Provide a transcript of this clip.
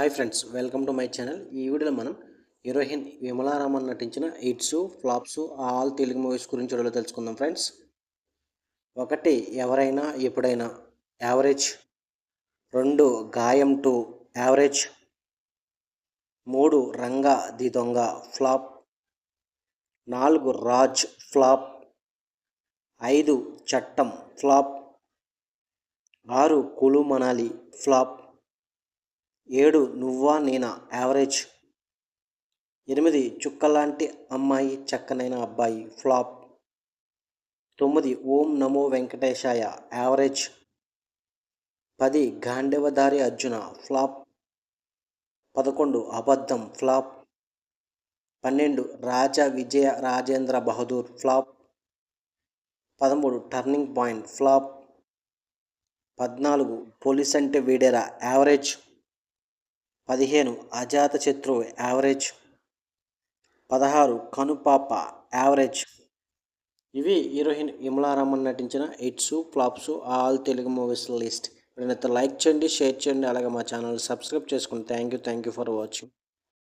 Hi friends, welcome to my channel. ఈ వీడియోలో మనం హీరోయిన్ విమలా రామన్ నటించిన hits, flops all Telugu movies గురించి వీడియోలో తెలుసుకుందాం ఫ్రెండ్స్. 1 ఎవరైనా ఎప్పుడైనా యావరేజ్, 2 గాయం 2 యావరేజ్, 3 రంగా ది దొంగ ఫ్లాప్, 4 రాజ్ ఫ్లాప్, 5 చట్టం ఫ్లాప్, 6 కులు మనాలి ఫ్లాప్, 7 నువ్వా నేనా యావరేజ్, 8 చుక్కలాంటి అమ్మాయి చక్కనైన అబ్బాయి ఫ్లాప్, 9 ఓం నమో వెంకటేశాయ average, 10 Gandeevadhari Arjuna flop, 11 Abaddham flop, 12 Raja Vijaya Rajendra Bahadur flop, 13 turning point flop, 14 police Ante Veedera average, 15 Ajatashatruvu average, 16 Kanupapa average. ఇవి హీరోయిన్ విమలా రామన్ నటించిన hits, flops all Telugu movies list. వీడియోని లైక్ చేయండి, షేర్ చేయండి, అలాగే మా ఛానల్ సబ్స్క్రైబ్ చేసుకోండి. Thank you for watching.